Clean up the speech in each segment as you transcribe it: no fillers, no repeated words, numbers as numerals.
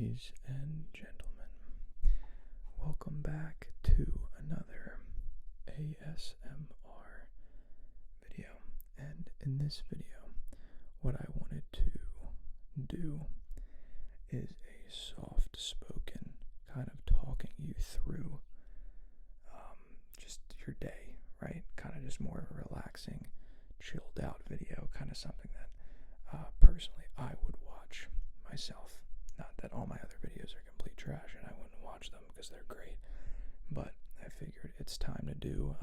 Ladies and gentlemen, welcome back to another ASMR video. And in this video, what I wanted to do is a soft-spoken kind of talking you through just your day, right? Kind of just more of a relaxing, chilled out video, kind of something that personally I would watch myself. Not that all my other videos are complete trash and I wouldn't watch them because they're great, but I figured it's time to do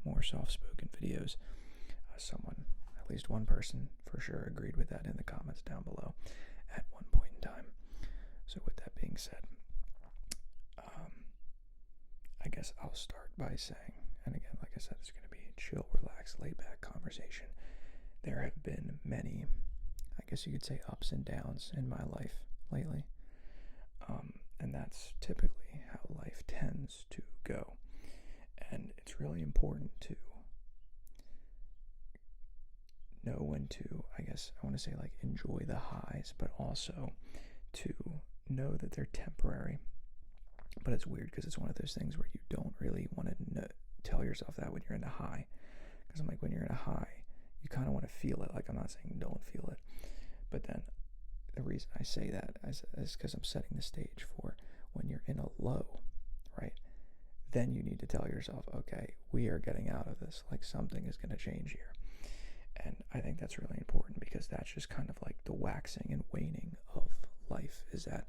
more soft-spoken videos. Someone, at least one person for sure, agreed with that in the comments down below at one point in time. So with that being said, I guess I'll start by saying, and again, like I said, it's going to be a chill, relaxed, laid-back conversation. There have been many, I guess you could say, ups and downs in my life lately, and that's typically how life tends to go. And it's really important to know when to, I guess I want to say, like, enjoy the highs, but also to know that they're temporary. But it's weird because it's one of those things where you don't really want to tell yourself that when you're in a high, because I'm like, when you're in a high, you kind of want to feel it. Like, I'm not saying don't feel it, but then the reason I say that is because I'm setting the stage for when you're in a low, right? Then you need to tell yourself, okay, we are getting out of this. Like, something is going to change here. And I think that's really important because that's just kind of like the waxing and waning of life, is that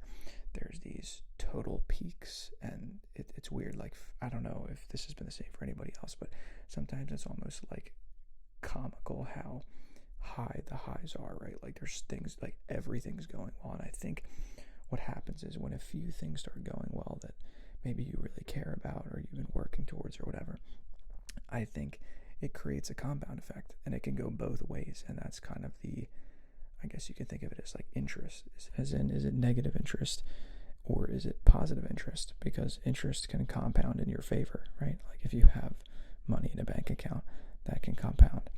there's these total peaks, and it's weird. Like, I don't know if this has been the same for anybody else, but sometimes it's almost like comical how high the highs are, right? Like, there's things, like, everything's going well, and I think what happens is when a few things start going well that maybe you really care about or you've been working towards or whatever, I think it creates a compound effect, and it can go both ways. And that's kind of the, I guess you can think of it as like interest, as in, is it negative interest or is it positive interest? Because interest can compound in your favor, right? Like, if you have money in a bank account, that can compound.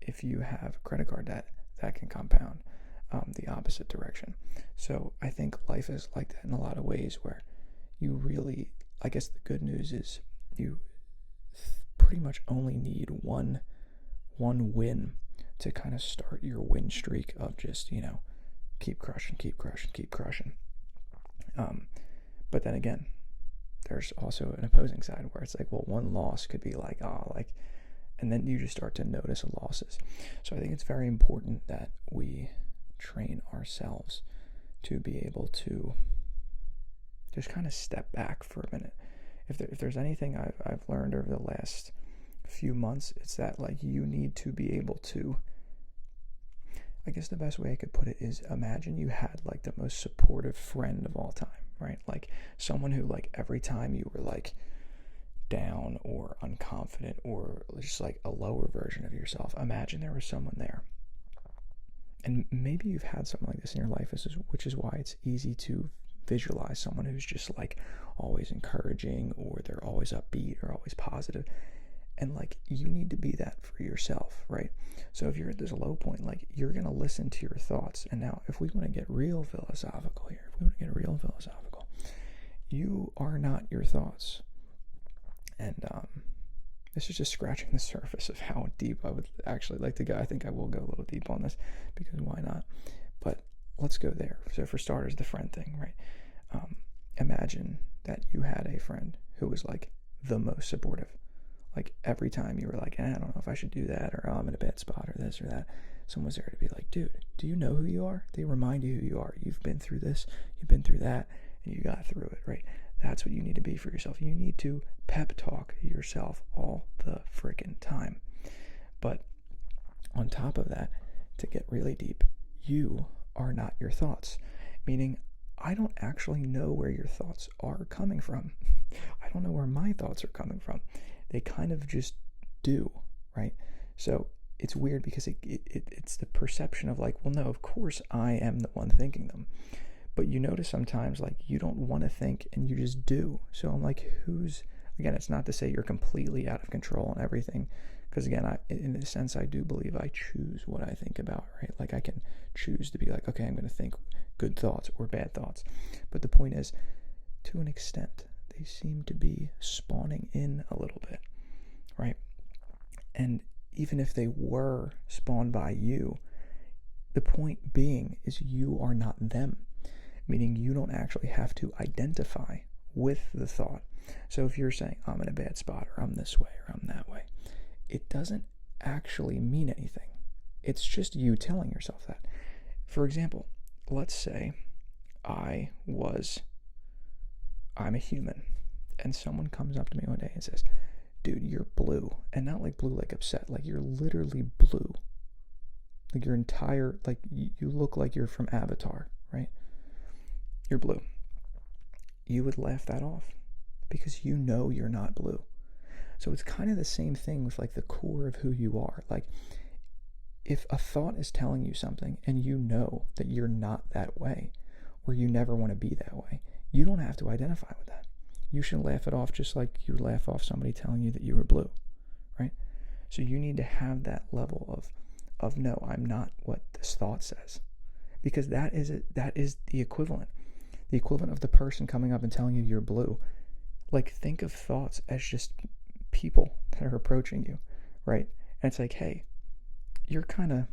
If you have credit card debt, that can compound the opposite direction. So I think life is like that in a lot of ways, where you really, I guess the good news is you pretty much only need one win to kind of start your win streak of just, keep crushing. But then again, there's also an opposing side where it's like, well, one loss could be like, and then you just start to notice losses. So I think it's very important that we train ourselves to be able to just kind of step back for a minute. If there's anything I've learned over the last few months, it's that, like, you need to be able to, I guess the best way I could put it is, imagine you had like the most supportive friend of all time, right? Like, someone who, like, every time you were like down or unconfident or just like a lower version of yourself, imagine there was someone there. And maybe you've had something like this in your life, which is why it's easy to visualize someone who's just like always encouraging, or they're always upbeat or always positive. And like, you need to be that for yourself, right? So if you're at this low point, like, you're going to listen to your thoughts. And now, if we want to get real philosophical here, you are not your thoughts. And this is just scratching the surface of how deep I would actually like to go. I think I will go a little deep on this, because why not? But let's go there. So for starters, the friend thing, right? Imagine that you had a friend who was like the most supportive. Like, every time you were like, I don't know if I should do that, or I'm in a bad spot, or this or that, someone's there to be like, dude, do you know who you are? They remind you who you are. You've been through this, you've been through that, and you got through it, right? That's what you need to be for yourself. You need to pep talk yourself all the freaking time. But on top of that, to get really deep, you are not your thoughts. Meaning, I don't actually know where your thoughts are coming from. I don't know where my thoughts are coming from. They kind of just do, right? So it's weird because it's the perception of like, well, no, of course I am the one thinking them. But you notice sometimes, like, you don't want to think and you just do. So I'm like, again, it's not to say you're completely out of control and everything Because again, in a sense, I do believe I choose what I think about, right? Like I can choose to be like, okay, I'm going to think good thoughts or bad thoughts. But the point is, to an extent, they seem to be spawning in a little bit, right? And even if they were spawned by you, the point being is you are not them, meaning you don't actually have to identify with the thought. So if you're saying, I'm in a bad spot, or I'm this way, or I'm that way, it doesn't actually mean anything. It's just you telling yourself that. For example, let's say I'm a human, and someone comes up to me one day and says, dude, you're blue. And not like blue like upset, like you're literally blue. Like your entire, like you look like you're from Avatar, right? You're blue. You would laugh that off because you know you're not blue. So it's kind of the same thing with like the core of who you are. Like if a thought is telling you something and you know that you're not that way, or you never want to be that way, you don't have to identify with that. You should laugh it off just like you laugh off somebody telling you that you were blue, right? So you need to have that level of no, I'm not what this thought says, because that is the equivalent of the person coming up and telling you you're blue. Like think of thoughts as just people that are approaching you, right? And it's like, hey, you're kind of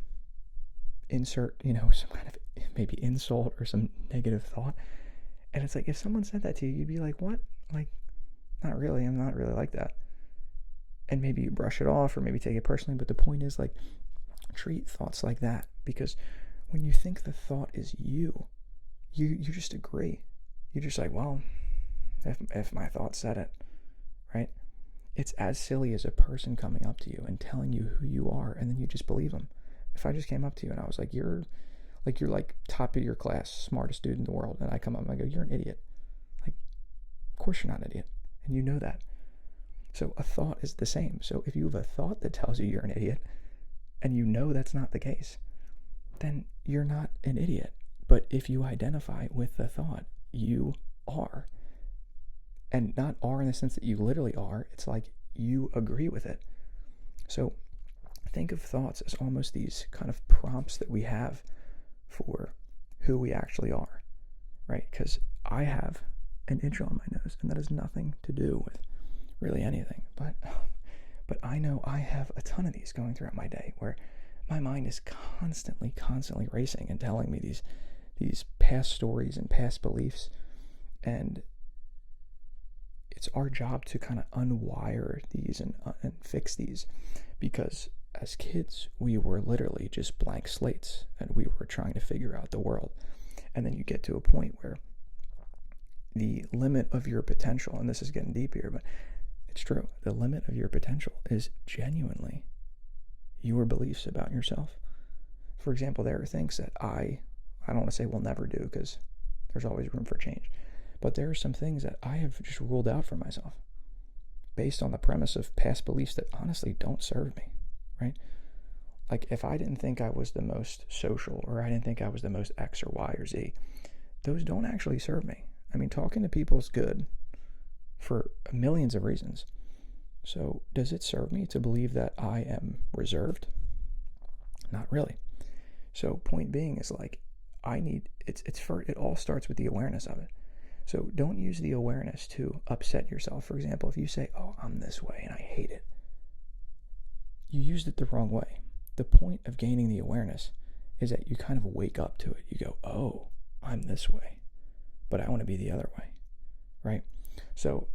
insert, some kind of maybe insult or some negative thought. And it's like, if someone said that to you, you'd be like, what? Like, not really. I'm not really like that. And maybe you brush it off or maybe take it personally. But the point is, like, treat thoughts like that. Because when you think the thought is you just agree. You're just like, well, if my thought said it, right? It's as silly as a person coming up to you and telling you who you are, and then you just believe them. If I just came up to you and I was like, you're top of your class, smartest dude in the world, and I come up and I go, you're an idiot. Like, of course you're not an idiot, and you know that. So a thought is the same. So if you have a thought that tells you you're an idiot, and you know that's not the case, then you're not an idiot. But if you identify with the thought, you are. And not are in the sense that you literally are. It's like you agree with it. So think of thoughts as almost these kind of prompts that we have for who we actually are, right? Because I have an itch on my nose, and that has nothing to do with really anything. But I know I have a ton of these going throughout my day where my mind is constantly racing and telling me these past stories and past beliefs. And it's our job to kind of unwire these and fix these, because as kids, we were literally just blank slates and we were trying to figure out the world. And then you get to a point where the limit of your potential, and this is getting deep here, but it's true, the limit of your potential is genuinely your beliefs about yourself. For example, there are things that I don't want to say will never do, because there's always room for change. But there are some things that I have just ruled out for myself based on the premise of past beliefs that honestly don't serve me, right? Like if I didn't think I was the most social, or I didn't think I was the most X or Y or Z, those don't actually serve me. I mean, talking to people is good for millions of reasons. So does it serve me to believe that I am reserved? Not really. So point being is like, it all starts with the awareness of it. So don't use the awareness to upset yourself. For example, if you say, oh, I'm this way and I hate it, you used it the wrong way. The point of gaining the awareness is that you kind of wake up to it. You go, oh, I'm this way, but I want to be the other way, right? So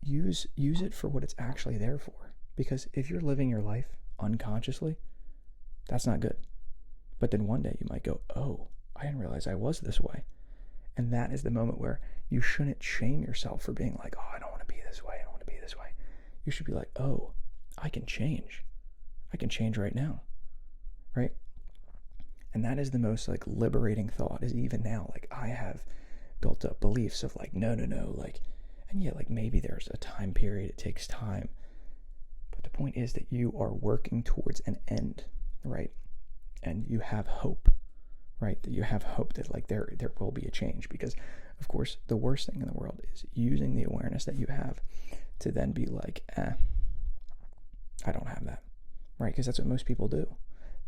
use it for what it's actually there for. Because if you're living your life unconsciously, that's not good. But then one day you might go, oh, I didn't realize I was this way. And that is the moment where you shouldn't shame yourself for being like, oh, I don't want to be this way. I don't want to be this way. You should be like, oh, I can change. I can change right now, right? And that is the most like liberating thought, is even now, like I have built up beliefs of like, no, like, and yeah, like maybe there's a time period, it takes time. But the point is that you are working towards an end, right? And you have hope, right? That you have hope that like there will be a change, because of course the worst thing in the world is using the awareness that you have to then be like, I don't have that. right? Because that's what most people do.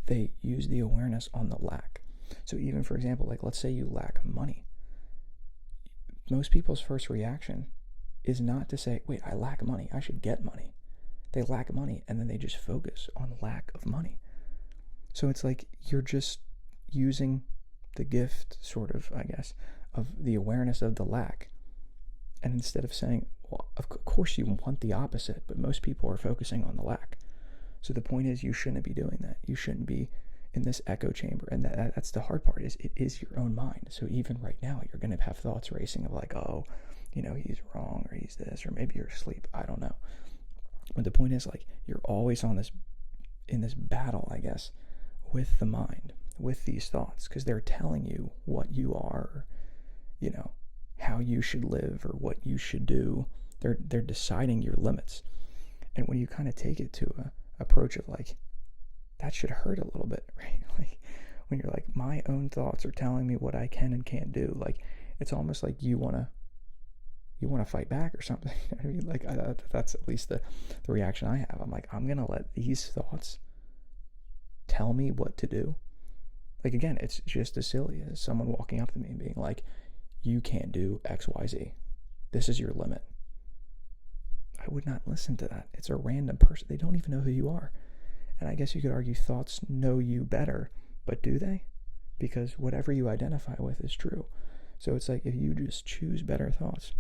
They use the awareness on the lack. So even, for example, like let's say you lack money. Most people's first reaction is not to say, wait, I lack money, I should get money. They lack money, and then they just focus on lack of money. So it's like you're just using the gift, sort of, I guess, of the awareness of the lack. And instead of saying, well, of course you want the opposite, but most people are focusing on the lack. So the point is, you shouldn't be doing that. You shouldn't be in this echo chamber. And that's the hard part, is it is your own mind. So even right now, you're going to have thoughts racing of like, oh, he's wrong, or he's this, or maybe you're asleep. I don't know. But the point is, like, you're always in this battle, I guess, with the mind, with these thoughts, because they're telling you what you are, how you should live or what you should do. They're deciding your limits. And when you kind of take it to a approach of like, that should hurt a little bit, right? Like when you're like, my own thoughts are telling me what I can and can't do. Like it's almost like you want to fight back or something. I mean, like that's at least the reaction I have. I'm like, I'm gonna let these thoughts tell me what to do. Like again, it's just as silly as someone walking up to me and being like, you can't do XYZ. This is your limit. I would not listen to that. It's a random person. They don't even know who you are. And I guess you could argue thoughts know you better, but do they? Because whatever you identify with is true. So it's like if you just choose better thoughts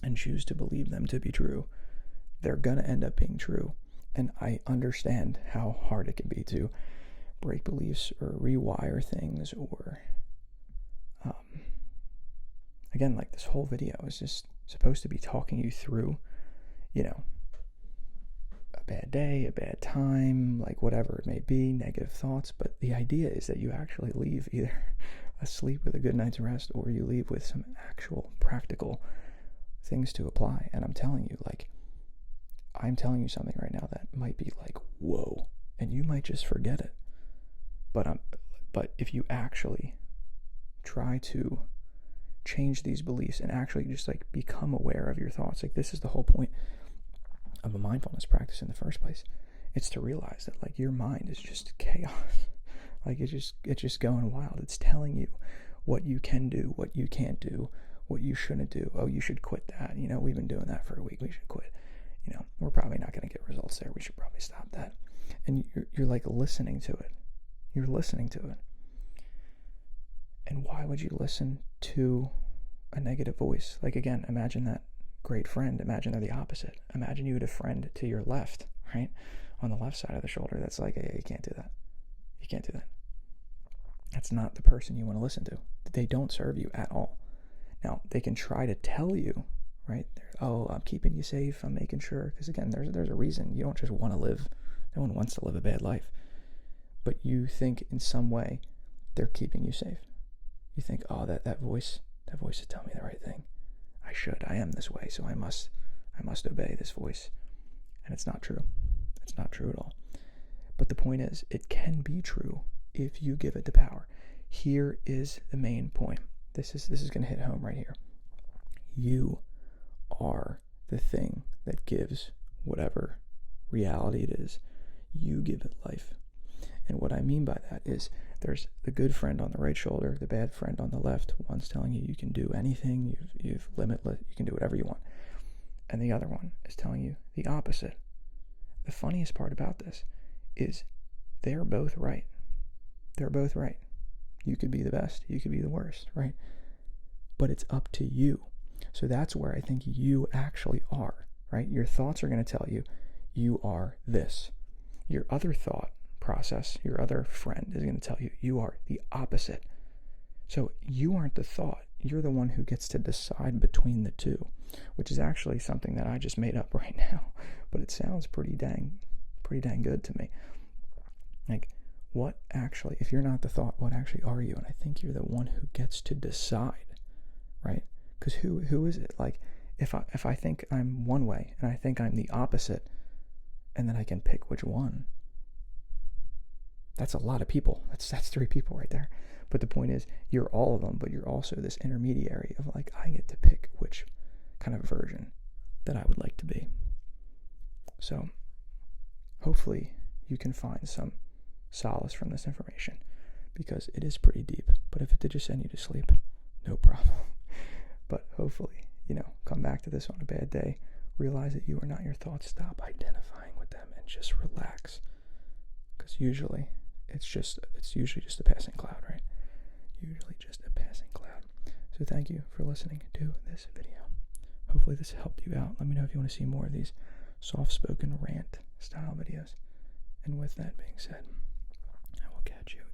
and choose to believe them to be true, they're going to end up being true. And I understand how hard it can be to break beliefs or rewire things, or again, like this whole video is just supposed to be talking you through, a bad day, a bad time, like whatever it may be, negative thoughts. But the idea is that you actually leave either asleep with a good night's rest, or you leave with some actual practical things to apply. And I'm telling you something right now that might be like, whoa, and you might just forget it. But if you actually try to change these beliefs and actually just like become aware of your thoughts, like this is the whole point of a mindfulness practice in the first place. It's to realize that like your mind is just chaos. Like it's just going wild. It's telling you what you can do, what you can't do, what you shouldn't do. Oh, you should quit that. We've been doing that for a week. We should quit. We're probably not going to get results there. We should probably stop that. And you're like listening to it. You're listening to it. And why would you listen to a negative voice? Like again, imagine that great friend. Imagine they're the opposite. Imagine you had a friend to your left, right? On the left side of the shoulder that's like, hey, you can't do that. You can't do that. That's not the person you want to listen to. They don't serve you at all. Now, they can try to tell you, right? I'm keeping you safe. I'm making sure. Because again, there's a reason. You don't just want to live. No one wants to live a bad life. But you think in some way they're keeping you safe. You think, oh, that voice is telling me the right thing. I am this way, so I must obey this voice. And it's not true. It's not true at all. But the point is, it can be true if you give it the power. Here is the main point. This is going to hit home right here. You are the thing that gives whatever reality it is. You give it life. And what I mean by that is there's the good friend on the right shoulder, the bad friend on the left. One's telling you can do anything, you've limitless, you can do whatever you want. And the other one is telling you the opposite. The funniest part about this is they're both right. They're both right. You could be the best, you could be the worst, right? But it's up to you. So that's where I think you actually are, right? Your thoughts are going to tell you, you are this. Your other thought process, your other friend is going to tell you, you are the opposite. So you aren't the thought. You're the one who gets to decide between the two, which is actually something that I just made up right now, but it sounds pretty dang good to me. Like, what actually, if you're not the thought, what actually are you? And I think you're the one who gets to decide, right? Because who is it? Like, if I think I'm one way and I think I'm the opposite, and then I can pick which one, that's a lot of people. That's 3 people right there. But the point is, you're all of them, but you're also this intermediary of like, I get to pick which kind of version that I would like to be. So hopefully you can find some solace from this information, because it is pretty deep. But if it did just send you to sleep, no problem. But hopefully, come back to this on a bad day, realize that you are not your thoughts, stop identifying with them, and just relax. Because usually it's usually just a passing cloud, right? Usually just a passing cloud. So thank you for listening to this video. Hopefully this helped you out. Let me know if you want to see more of these soft-spoken rant style videos. And with that being said, I will catch you